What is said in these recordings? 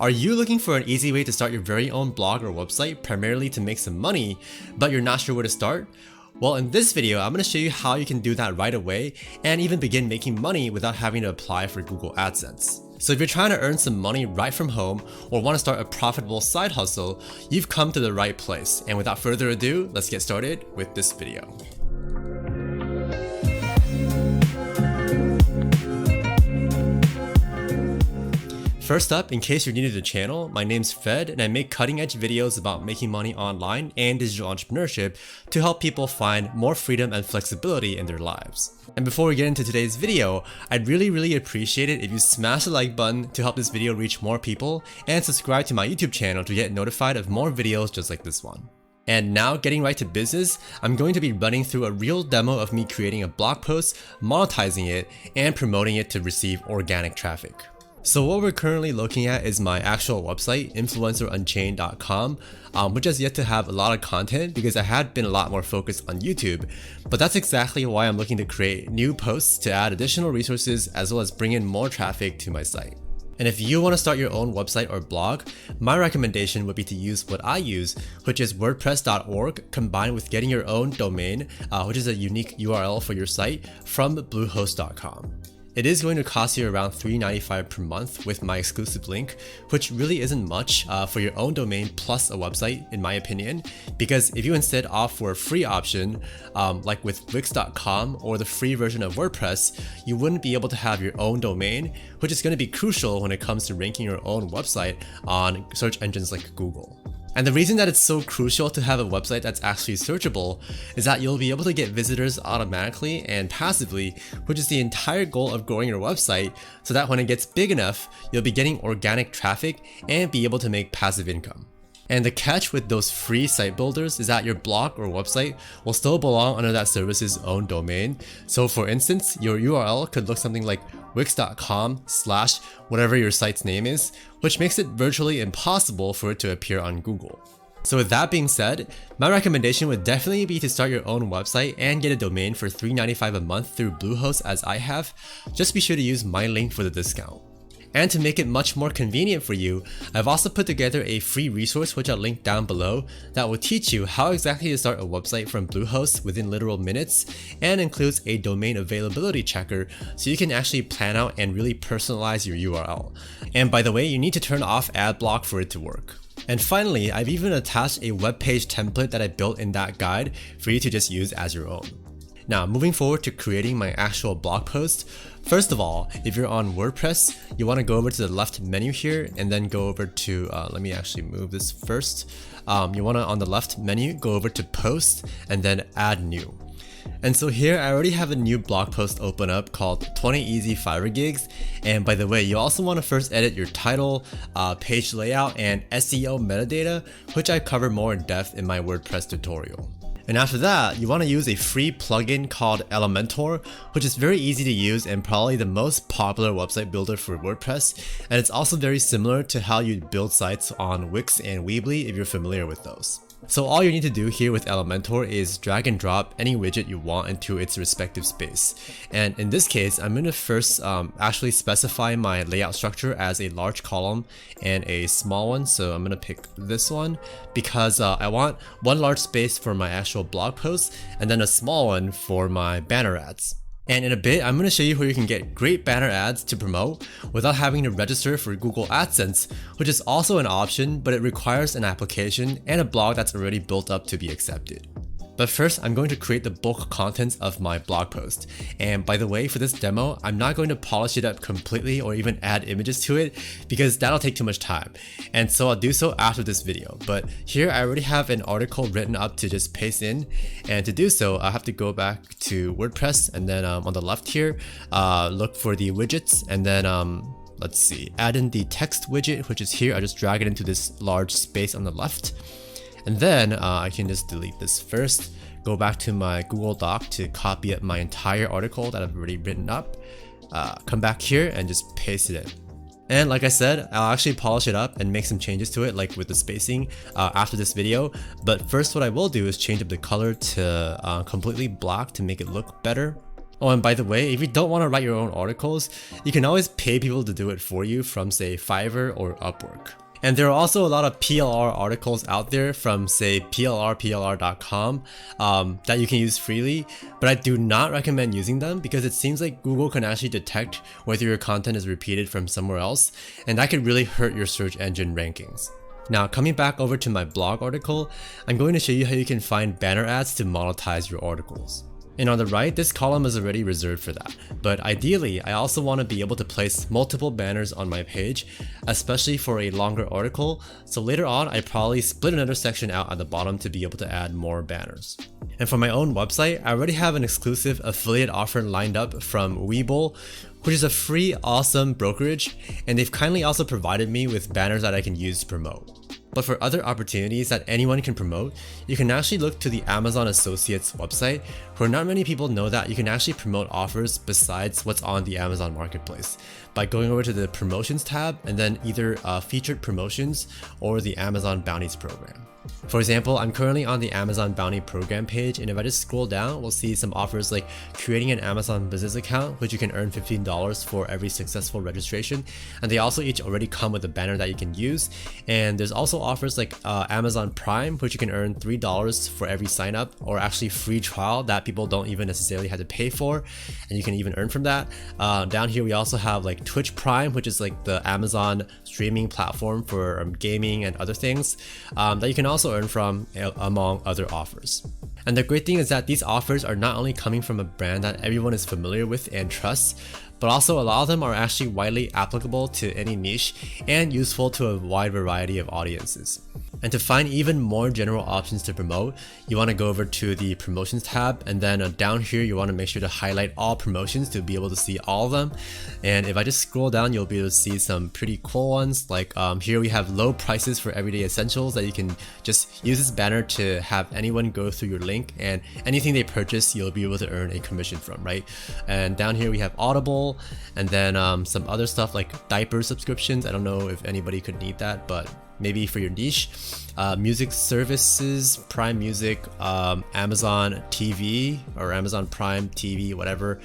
Are you looking for an easy way to start your very own blog or website, primarily to make some money, but you're not sure where to start? Well, in this video, I'm going to show you how you can do that right away and even begin making money without having to apply for Google AdSense. So if you're trying to earn some money right from home or want to start a profitable side hustle, you've come to the right place. And without further ado, let's get started with this video. First up, in case you're new to the channel, my name's Fred and I make cutting edge videos about making money online and digital entrepreneurship to help people find more freedom and flexibility in their lives. And before we get into today's video, I'd really appreciate it if you smash the like button to help this video reach more people and subscribe to my YouTube channel to get notified of more videos just like this one. And now, getting right to business, I'm going to be running through a real demo of me creating a blog post, monetizing it, and promoting it to receive organic traffic. So what we're currently looking at is my actual website, influencerunchained.com, which has yet to have a lot of content because I had been a lot more focused on YouTube. But that's exactly why I'm looking to create new posts to add additional resources as well as bring in more traffic to my site. And if you want to start your own website or blog, my recommendation would be to use what I use, which is WordPress.org combined with getting your own domain, which is a unique URL for your site, from Bluehost.com. It is going to cost you around $3.95 per month with my exclusive link, which really isn't much for your own domain plus a website in my opinion, because if you instead opt for a free option like with Wix.com or the free version of WordPress, you wouldn't be able to have your own domain, which is going to be crucial when it comes to ranking your own website on search engines like Google. And the reason that it's so crucial to have a website that's actually searchable is that you'll be able to get visitors automatically and passively, which is the entire goal of growing your website, so that when it gets big enough, you'll be getting organic traffic and be able to make passive income. And the catch with those free site builders is that your blog or website will still belong under that service's own domain. So for instance, your URL could look something like wix.com/whatever your site's name is, which makes it virtually impossible for it to appear on Google. So with that being said, my recommendation would definitely be to start your own website and get a domain for $3.95 a month through Bluehost as I have. Just be sure to use my link for the discount. And to make it much more convenient for you, I've also put together a free resource which I'll link down below that will teach you how exactly to start a website from Bluehost within literal minutes, and includes a domain availability checker so you can actually plan out and really personalize your URL. And by the way, you need to turn off ad block for it to work. And finally, I've even attached a web page template that I built in that guide for you to just use as your own. Now, moving forward to creating my actual blog post, first of all, if you're on WordPress, you want to go over to the left menu here and then go over to, let me actually move this first. You want to, on the left menu, go over to post and then add new. And so here I already have a new blog post open up called 20 Easy Fiverr Gigs. And by the way, you also want to first edit your title, page layout, and SEO metadata, which I cover more in depth in my WordPress tutorial. And after that, you want to use a free plugin called Elementor, which is very easy to use and probably the most popular website builder for WordPress. And it's also very similar to how you build sites on Wix and Weebly if you're familiar with those. So all you need to do here with Elementor is drag and drop any widget you want into its respective space. And in this case, I'm going to first actually specify my layout structure as a large column and a small one. So I'm going to pick this one because I want one large space for my actual blog post and then a small one for my banner ads. And in a bit, I'm going to show you where you can get great banner ads to promote without having to register for Google AdSense, which is also an option, but it requires an application and a blog that's already built up to be accepted. But first, I'm going to create the bulk contents of my blog post. And by the way, for this demo, I'm not going to polish it up completely or even add images to it because that'll take too much time. And so I'll do so after this video. But here I already have an article written up to just paste in. And to do so, I have to go back to WordPress and then on the left here, look for the widgets and then let's see, add in the text widget, which is here. I just drag it into this large space on the left. And then I can just delete this first, go back to my Google Doc to copy up my entire article that I've already written up, come back here and just paste it in. And like I said, I'll actually polish it up and make some changes to it, like with the spacing after this video. But first what I will do is change up the color to completely black to make it look better. Oh, and by the way, if you don't want to write your own articles, you can always pay people to do it for you from, say, Fiverr or Upwork. And there are also a lot of PLR articles out there from, say, plr.com that you can use freely, but I do not recommend using them because it seems like Google can actually detect whether your content is repeated from somewhere else, and that could really hurt your search engine rankings. Now, coming back over to my blog article, I'm going to show you how you can find banner ads to monetize your articles. And on the right, this column is already reserved for that. But ideally, I also want to be able to place multiple banners on my page, especially for a longer article. So later on, I probably split another section out at the bottom to be able to add more banners. And for my own website, I already have an exclusive affiliate offer lined up from Webull, which is a free, awesome brokerage, and they've kindly also provided me with banners that I can use to promote. But for other opportunities that anyone can promote, you can actually look to the Amazon Associates website, where not many people know that you can actually promote offers besides what's on the Amazon Marketplace by going over to the Promotions tab and then either Featured Promotions or the Amazon Bounties program. For example, I'm currently on the Amazon Bounty program page, and if I just scroll down, we'll see some offers like creating an Amazon business account, which you can earn $15 for every successful registration, and they also each already come with a banner that you can use. And there's also offers like Amazon Prime, which you can earn $3 for every sign up, or actually free trial that people don't even necessarily have to pay for, and you can even earn from that. Down here we also have like Twitch Prime, which is like the Amazon streaming platform for gaming and other things that you can also earn from, among other offers. And the great thing is that these offers are not only coming from a brand that everyone is familiar with and trusts, but also a lot of them are actually widely applicable to any niche and useful to a wide variety of audiences. And to find even more general options to promote, you want to go over to the Promotions tab, and then down here you want to make sure to highlight all promotions to be able to see all of them. And if I just scroll down, you'll be able to see some pretty cool ones. Like here we have low prices for everyday essentials that you can just use this banner to have anyone go through your link, and anything they purchase you'll be able to earn a commission from, right? And down here we have Audible, and then some other stuff like diaper subscriptions. I don't know if anybody could need that, but maybe for your niche. Music services, Prime Music, Amazon TV or Amazon Prime TV, whatever,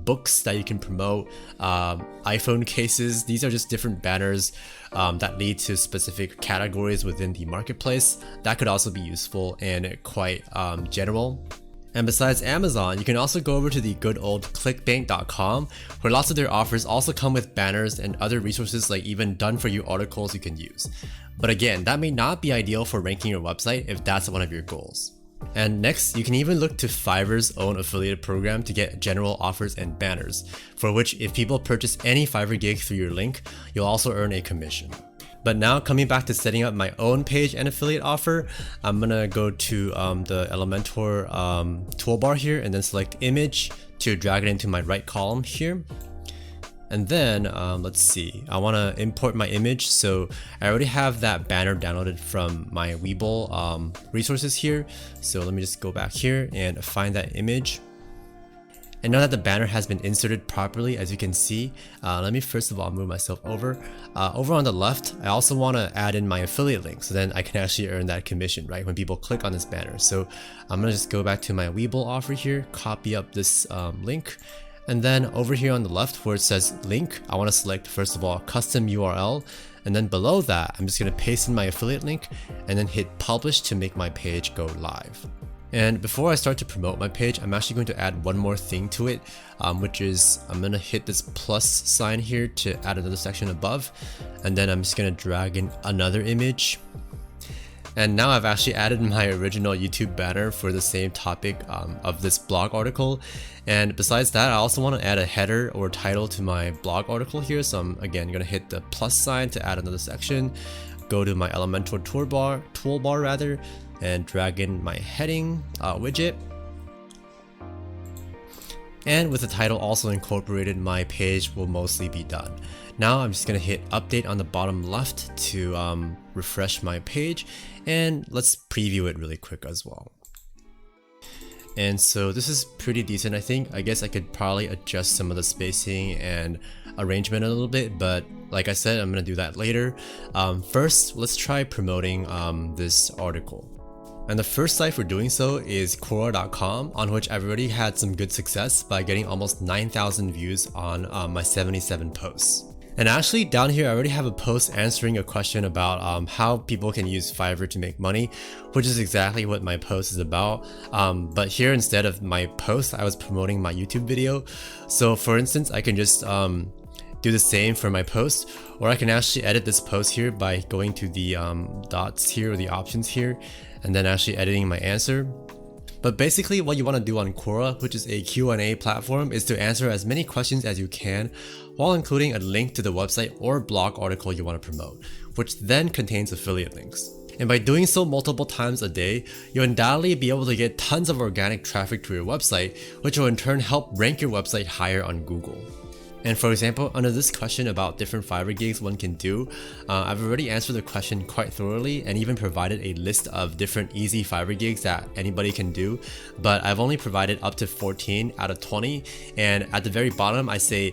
books that you can promote, iPhone cases. These are just different banners that lead to specific categories within the marketplace. That could also be useful and quite general. And besides Amazon, you can also go over to the good old clickbank.com, where lots of their offers also come with banners and other resources like even done for you articles you can use. But again, that may not be ideal for ranking your website if that's one of your goals. And next, you can even look to Fiverr's own affiliate program to get general offers and banners, for which if people purchase any Fiverr gig through your link, you'll also earn a commission. But now coming back to setting up my own page and affiliate offer, I'm gonna go to the Elementor toolbar here and then select image to drag it into my right column here. And then let's see, I want to import my image, so I already have that banner downloaded from my Webull resources here. So let me just go back here and find that image. And now that the banner has been inserted properly, as you can see, let me first of all move myself over. Over on the left, I also want to add in my affiliate link, so then I can actually earn that commission, right, when people click on this banner. So I'm going to just go back to my Webull offer here, copy up this link. And then over here on the left where it says link, I want to select first of all custom URL, and then below that I'm just going to paste in my affiliate link and then hit publish to make my page go live. And before I start to promote my page, I'm actually going to add one more thing to it, which is I'm going to hit this plus sign here to add another section above, and then I'm just going to drag in another image. And now I've actually added my original YouTube banner for the same topic of this blog article. And besides that, I also want to add a header or title to my blog article here. So I'm again going to hit the plus sign to add another section, go to my Elementor toolbar rather, and drag in my heading widget. And with the title also incorporated, my page will mostly be done. Now I'm just going to hit update on the bottom left to refresh my page, and let's preview it really quick as well. And so this is pretty decent, I think. I guess I could probably adjust some of the spacing and arrangement a little bit, but like I said, I'm going to do that later. First, let's try promoting this article. And the first site for doing so is Quora.com, on which I've already had some good success by getting almost 9,000 views on my 77 posts. And actually down here I already have a post answering a question about how people can use Fiverr to make money, which is exactly what my post is about. But here instead of my post, I was promoting my YouTube video. So for instance, I can just do the same for my post, or I can actually edit this post here by going to the dots here or the options here and then actually editing my answer. But basically what you want to do on Quora, which is a Q&A platform, is to answer as many questions as you can while including a link to the website or blog article you want to promote, which then contains affiliate links. And by doing so multiple times a day, you'll undoubtedly be able to get tons of organic traffic to your website, which will in turn help rank your website higher on Google. And for example, under this question about different Fiverr gigs one can do, I've already answered the question quite thoroughly and even provided a list of different easy Fiverr gigs that anybody can do, but I've only provided up to 14 out of 20, and at the very bottom I say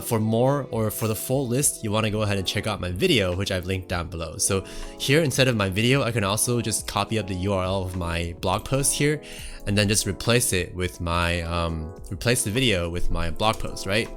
for more or for the full list you want to go ahead and check out my video, which I've linked down below. So here instead of my video, I can also just copy up the URL of my blog post here and then just replace it with my replace the video with my blog post, right?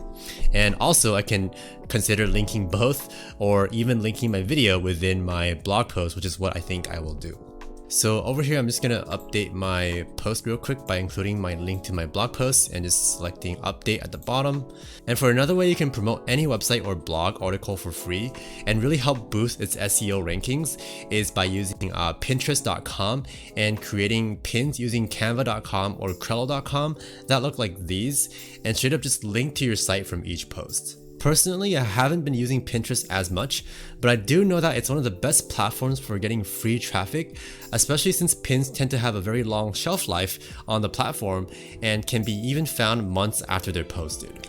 And also I can consider linking both or even linking my video within my blog post, which is what I think I will do. So over here, I'm just gonna update my post real quick by including my link to my blog post and just selecting update at the bottom. And for another way you can promote any website or blog article for free and really help boost its SEO rankings is by using Pinterest.com and creating pins using Canva.com or Trello.com that look like these and straight up just link to your site from each post. Personally, I haven't been using Pinterest as much, but I do know that it's one of the best platforms for getting free traffic, especially since pins tend to have a very long shelf life on the platform and can be even found months after they're posted.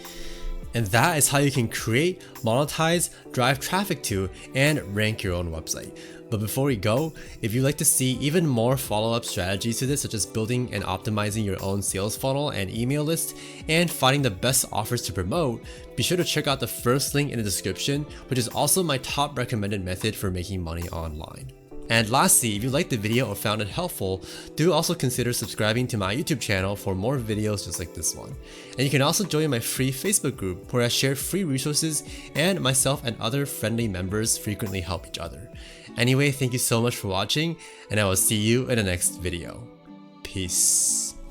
And that is how you can create, monetize, drive traffic to, and rank your own website. But before we go, if you'd like to see even more follow-up strategies to this, such as building and optimizing your own sales funnel and email list, and finding the best offers to promote, be sure to check out the first link in the description, which is also my top recommended method for making money online. And lastly, if you liked the video or found it helpful, do also consider subscribing to my YouTube channel for more videos just like this one. And you can also join my free Facebook group where I share free resources and myself and other friendly members frequently help each other. Anyway, thank you so much for watching, and I will see you in the next video. Peace.